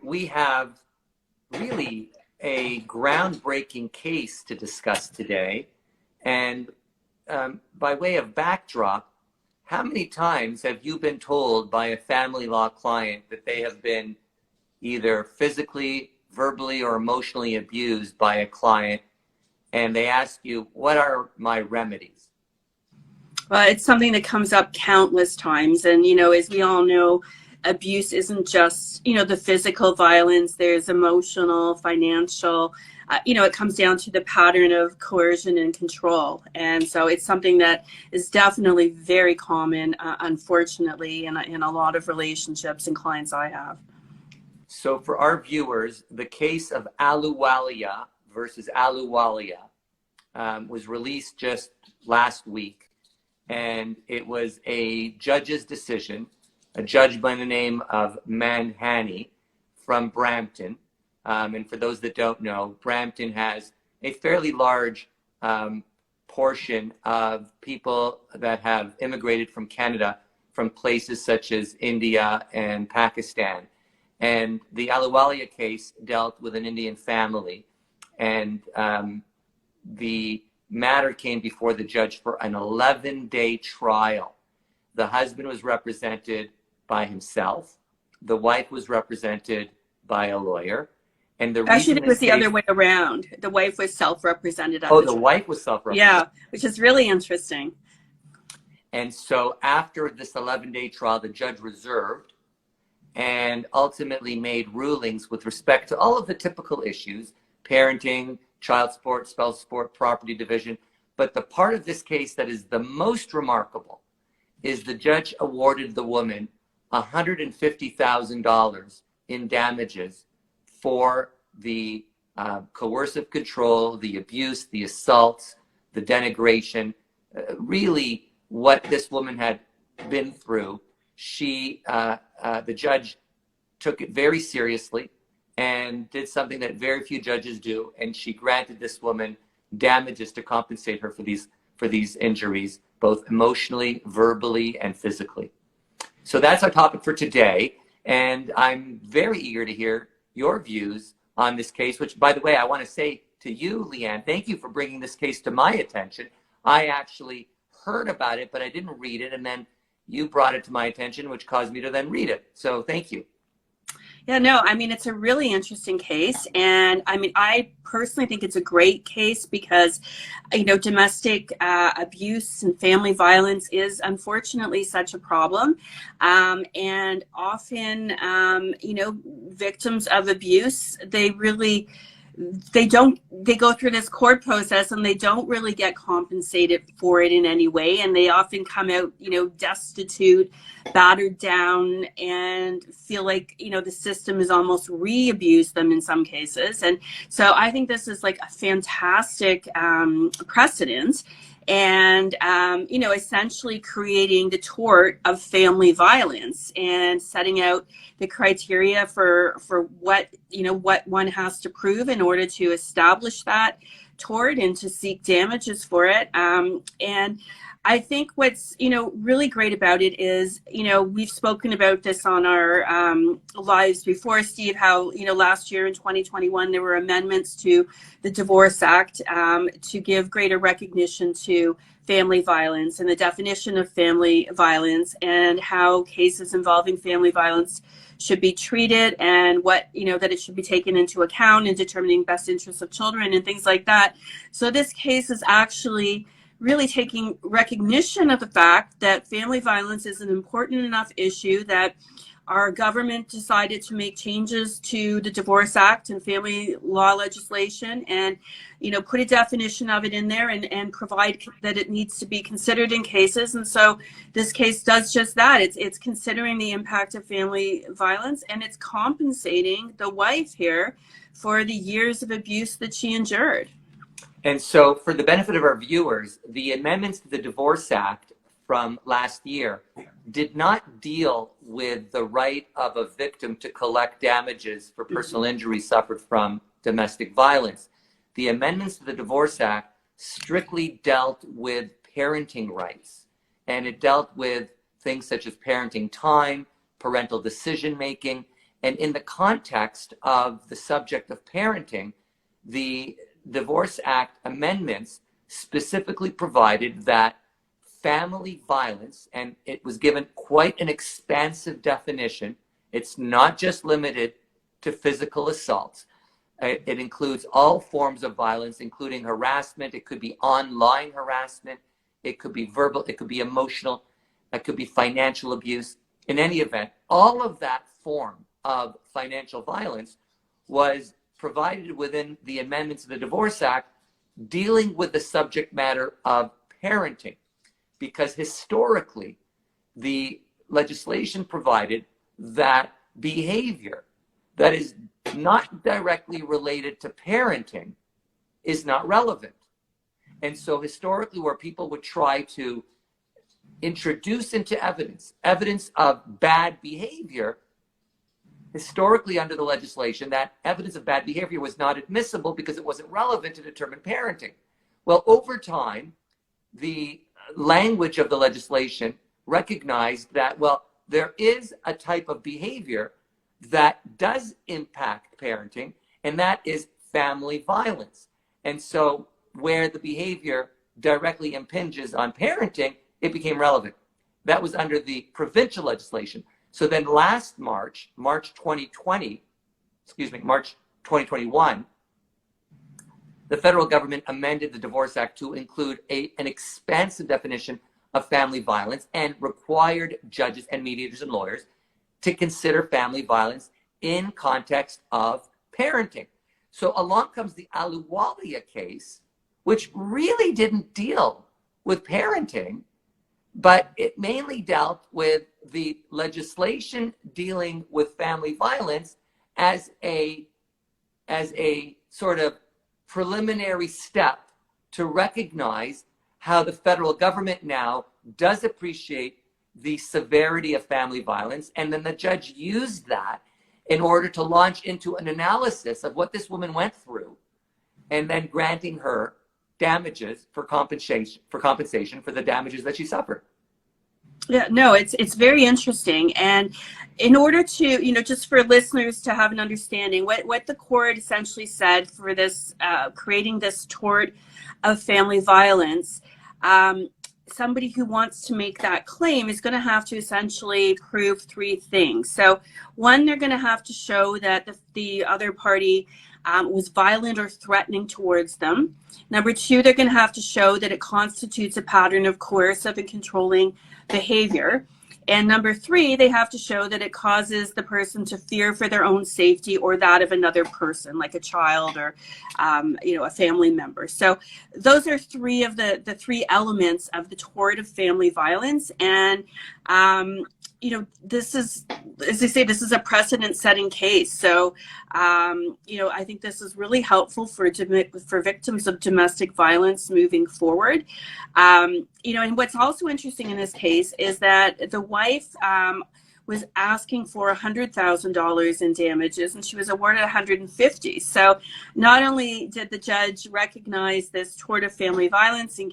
we have really a groundbreaking case to discuss today. And by way of backdrop, how many times have you been told by a family law client that they have been either physically, verbally, or emotionally abused by a client, and they ask you, what are my remedies? Well, it's something that comes up countless times. And, as we all know, abuse isn't just, the physical violence. There's emotional, financial, it comes down to the pattern of coercion and control. And so it's something that is definitely very common, unfortunately, in a lot of relationships and clients I have. So for our viewers, the case of Ahluwalia versus Ahluwalia was released just last week. And it was a judge's decision, a judge by the name of Manhani from Brampton. And for those that don't know, Brampton has a fairly large portion of people that have immigrated from Canada from places such as India and Pakistan. And the Ahluwalia case dealt with an Indian family. And the matter came before the judge for an 11-day trial. The husband was represented by himself. The wife was represented by a lawyer. And actually, it was the other way around. The wife was self-represented. Oh, the wife was self-represented. Yeah, which is really interesting. And so after this 11-day trial, the judge reserved and ultimately made rulings with respect to all of the typical issues: parenting, child support, spousal support, property division. But the part of this case that is the most remarkable is the judge awarded the woman $150,000 in damages for the coercive control, the abuse, the assaults, the denigration, really what this woman had been through. The judge took it very seriously and did something that very few judges do, and she granted this woman damages to compensate her for these injuries, both emotionally, verbally, and physically. So that's our topic for today, and I'm very eager to hear your views on this case, which, by the way, I want to say to you, Leanne, thank you for bringing this case to my attention. I actually heard about it, but I didn't read it, and then you brought it to my attention, which caused me to then read it. So thank you. Yeah, no, it's a really interesting case. And I personally think it's a great case because, domestic abuse and family violence is unfortunately such a problem. And often, victims of abuse, they go through this court process and they don't really get compensated for it in any way. And they often come out, destitute, battered down, and feel like, the system has almost re-abused them in some cases. And so I think this is like a fantastic precedent. And, essentially creating the tort of family violence and setting out the criteria for what one has to prove in order to establish that tort and to seek damages for it. And I think what's, really great about it is, we've spoken about this on our lives before, Steve, how, last year in 2021, there were amendments to the Divorce Act to give greater recognition to family violence and the definition of family violence and how cases involving family violence should be treated and what, that it should be taken into account in determining best interests of children and things like that. So this case is actually really taking recognition of the fact that family violence is an important enough issue that our government decided to make changes to the Divorce Act and family law legislation and, put a definition of it in there and provide that it needs to be considered in cases. And so this case does just that. It's considering the impact of family violence, and it's compensating the wife here for the years of abuse that she endured. And so for the benefit of our viewers, the amendments to the Divorce Act from last year did not deal with the right of a victim to collect damages for personal injury suffered from domestic violence. The amendments to the Divorce Act strictly dealt with parenting rights, and it dealt with things such as parenting time, parental decision-making, And in the context of the subject of parenting, the Divorce Act amendments specifically provided that family violence, and it was given quite an expansive definition. It's not just limited to physical assault. It includes all forms of violence, including harassment. It could be online harassment. It could be verbal. It could be emotional. It could be financial abuse. In any event, all of that form of financial violence was provided within the amendments of the Divorce Act dealing with the subject matter of parenting. Because historically, the legislation provided that behavior that is not directly related to parenting is not relevant. And so historically, where people would try to introduce into evidence of bad behavior, historically under the legislation, that evidence of bad behavior was not admissible because it wasn't relevant to determine parenting. Well, over time, the language of the legislation recognized that, well, there is a type of behavior that does impact parenting, and that is family violence. And so where the behavior directly impinges on parenting, it became relevant. That was under the provincial legislation. So then last March 2021, the federal government amended the Divorce Act to include an expansive definition of family violence and required judges and mediators and lawyers to consider family violence in context of parenting. So along comes the Ahluwalia case, which really didn't deal with parenting, but it mainly dealt with the legislation dealing with family violence as a sort of preliminary step to recognize how the federal government now does appreciate the severity of family violence. And then the judge used that in order to launch into an analysis of what this woman went through, and then granting her damages for compensation for the damages that she suffered. Yeah, no, it's very interesting. And in order to, just for listeners to have an understanding, what the court essentially said for this, creating this tort of family violence, somebody who wants to make that claim is going to have to essentially prove three things. So one, they're going to have to show that the other party was violent or threatening towards them. Number two, they're going to have to show that it constitutes a pattern of coercive and controlling behavior. And number three, they have to show that it causes the person to fear for their own safety or that of another person, like a child or, a family member. So those are three of the three elements of the tort of family violence. And, this is, as they say, this is a precedent-setting case. So, I think this is really helpful for victims of domestic violence moving forward. And what's also interesting in this case is that the wife was asking for $100,000 in damages, and she was awarded $150,000. So not only did the judge recognize this tort of family violence and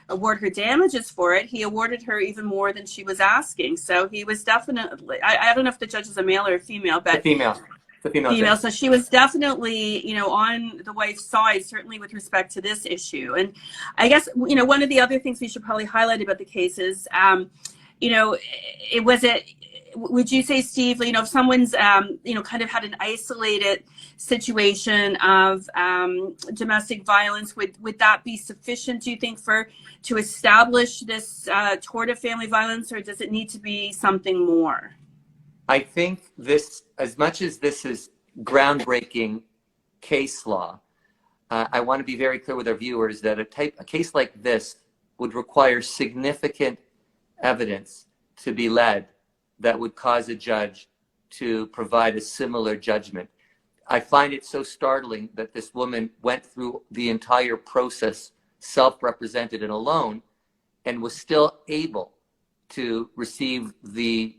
award her damages for it, he awarded her even more than she was asking. So he was definitely, I don't know if the judge is a male or a female, but The female. So she was definitely, on the wife's side, certainly with respect to this issue. And I guess, one of the other things we should probably highlight about the case is, would you say, Steve, if someone's, kind of had an isolated situation of domestic violence, would that be sufficient, do you think, to establish this tort of family violence, or does it need to be something more? I think this, as much as this is groundbreaking case law, I want to be very clear with our viewers that a case like this would require significant evidence to be led that would cause a judge to provide a similar judgment. I find it so startling that this woman went through the entire process self-represented and alone and was still able to receive the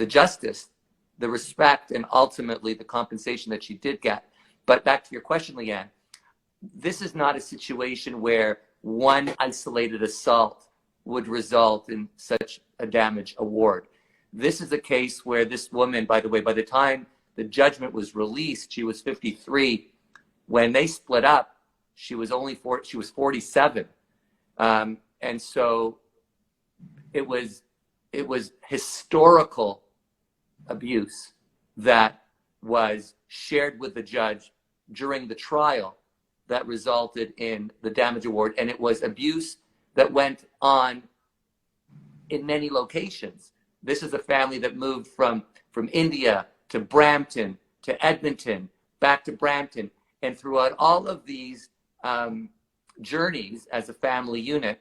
justice, the respect, and ultimately the compensation that she did get. But back to your question, Leanne, this is not a situation where one isolated assault would result in such a damage award. this is a case where this woman, by the way, by the time the judgment was released, she was 53. When they split up, she was 47. And so it was historical abuse that was shared with the judge during the trial that resulted in the damage award. And it was abuse that went on in many locations. This is a family that moved from India to Brampton to Edmonton, back to Brampton. And throughout all of these journeys as a family unit,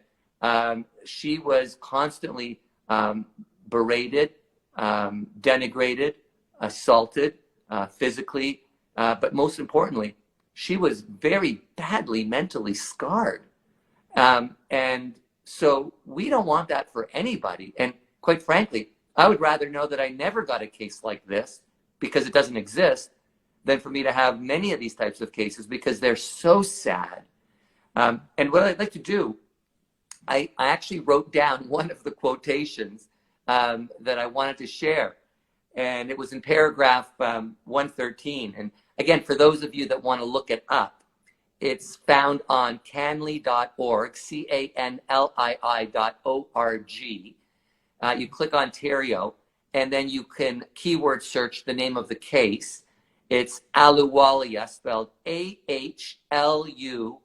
she was constantly berated, denigrated, assaulted physically, but most importantly, she was very badly mentally scarred. And so we don't want that for anybody. And quite frankly, I would rather know that I never got a case like this, because it doesn't exist, than for me to have many of these types of cases, because they're so sad. And what I'd like to do, I actually wrote down one of the quotations that I wanted to share. And it was in paragraph 113. And again, for those of you that want to look it up, it's found on canlii.org, CANLII.org. You click Ontario, and then you can keyword search the name of the case. It's Ahluwalia, spelled AHLUWALIA.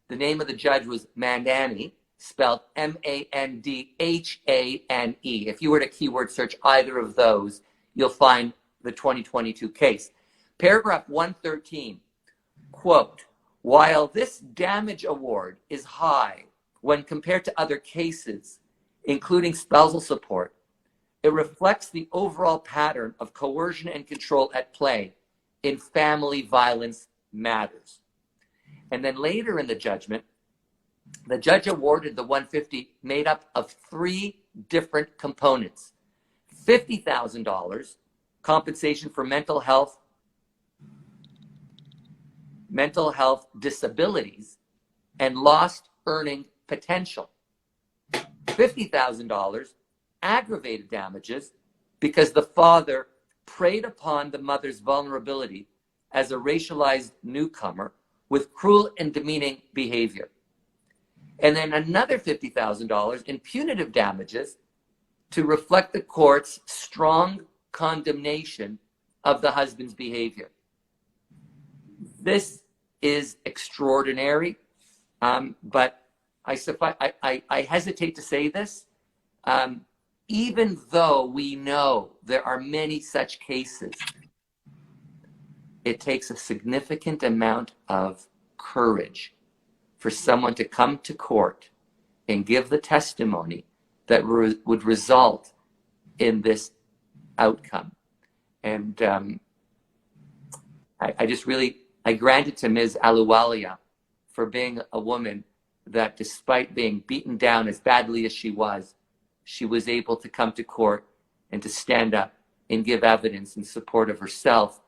The name of the judge was Mandani, spelled MANDHANE. If you were to keyword search either of those, you'll find the 2022 case. Paragraph 113, quote, "While this damage award is high when compared to other cases, including spousal support, it reflects the overall pattern of coercion and control at play in family violence matters." And then later in the judgment, the judge awarded the 150 made up of 3 different components: $50,000 compensation for mental health disabilities and lost earning potential; $50,000 aggravated damages because the father preyed upon the mother's vulnerability as a racialized newcomer with cruel and demeaning behavior. And then another $50,000 in punitive damages to reflect the court's strong condemnation of the husband's behavior. This is extraordinary, but I hesitate to say this. Even though we know there are many such cases, it takes a significant amount of courage for someone to come to court and give the testimony that would result in this outcome. And I grant it to Ms. Ahluwalia for being a woman that, despite being beaten down as badly as she was able to come to court and to stand up and give evidence in support of herself.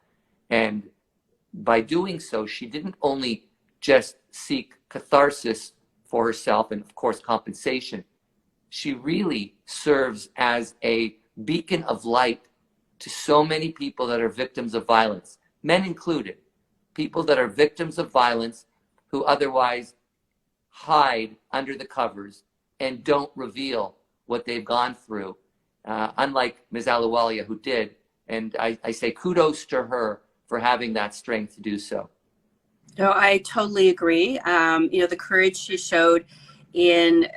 And by doing so, she didn't only just seek catharsis for herself and, of course, compensation. She really serves as a beacon of light to so many people that are victims of violence, men included, people that are victims of violence who otherwise hide under the covers and don't reveal what they've gone through, unlike Ms. Ahluwalia, who did. And I say kudos to her for having that strength to do so. No, I totally agree. The courage she showed in,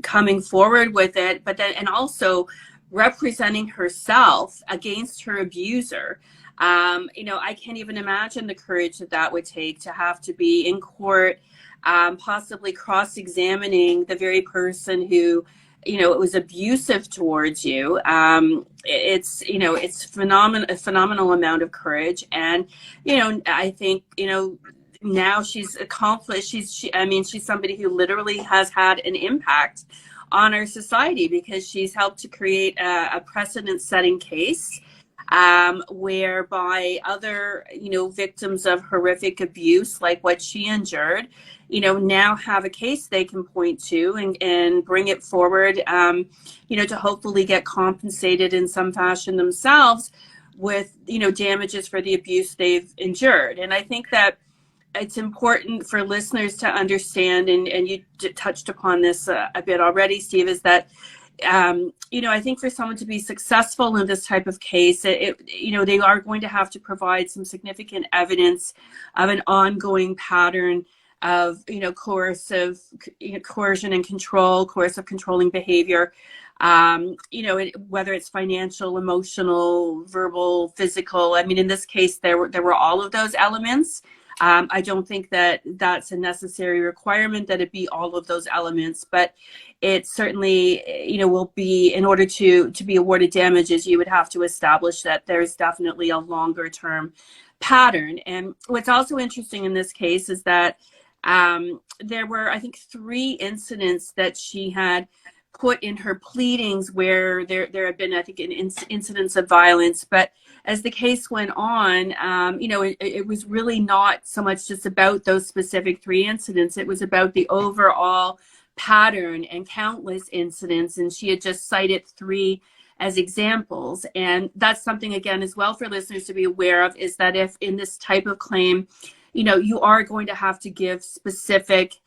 coming forward with it, but then, and also representing herself against her abuser. I can't even imagine the courage that would take to have to be in court, possibly cross-examining the very person who, it was abusive towards you. It's a phenomenal amount of courage. And, I think, now she's accomplished, she's somebody who literally has had an impact on our society because she's helped to create a precedent-setting case. whereby other, victims of horrific abuse, like what she endured, now have a case they can point to and bring it forward, to hopefully get compensated in some fashion themselves with, damages for the abuse they've endured. And I think that it's important for listeners to understand, and you touched upon this a bit already, Steve, is that I think for someone to be successful in this type of case, they are going to have to provide some significant evidence of an ongoing pattern of, coercion and control, coercive controlling behavior, whether it's financial, emotional, verbal, physical. I mean, in this case, there were all of those elements. I don't think that that's a necessary requirement that it be all of those elements, but it certainly, will be, in order to be awarded damages, you would have to establish that there's definitely a longer term pattern. And what's also interesting in this case is that there were, I think, 3 incidents that she had put in her pleadings where there had been, I think, incidents of violence. But as the case went on, it was really not so much just about those specific 3 incidents. It was about the overall pattern and countless incidents. And she had just cited 3 as examples. And that's something, again, as well for listeners to be aware of, is that if in this type of claim, you are going to have to give specific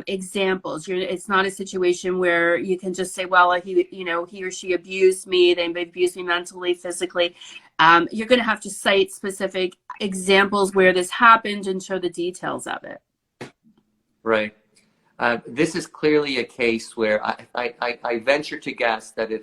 examples. It's not a situation where you can just say, well, he or she abused me, they abused me mentally, physically. You're going to have to cite specific examples where this happened and show the details of it. Right. This is clearly a case where I venture to guess that if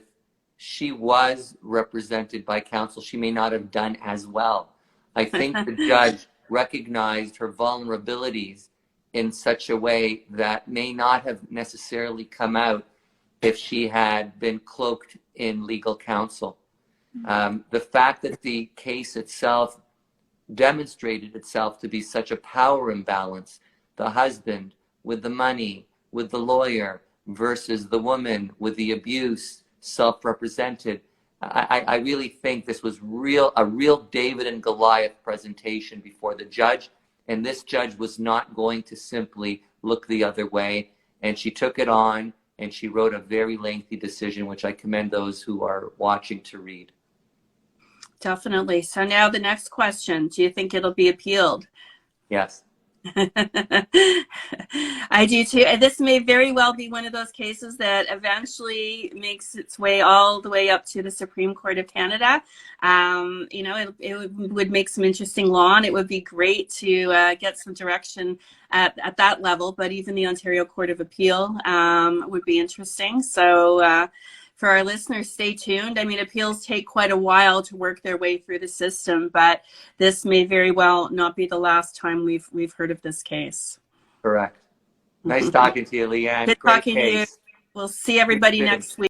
she was represented by counsel, she may not have done as well. I think the judge recognized her vulnerabilities in such a way that may not have necessarily come out if she had been cloaked in legal counsel. The fact that the case itself demonstrated itself to be such a power imbalance, the husband with the money, with the lawyer, versus the woman with the abuse, self-represented, I really think this was a real David and Goliath presentation before the judge. And this judge was not going to simply look the other way. And she took it on, and she wrote a very lengthy decision, which I commend those who are watching to read. Definitely. So now the next question, do you think it'll be appealed? Yes. I do too. And this may very well be one of those cases that eventually makes its way all the way up to the Supreme Court of Canada. It would make some interesting law, and it would be great to get some direction at that level. But even the Ontario Court of Appeal would be interesting. So for our listeners, stay tuned. I mean, appeals take quite a while to work their way through the system, but this may very well not be the last time we've heard of this case. Correct. Nice talking to you, Leanne. Good talking to you. We'll see everybody next week.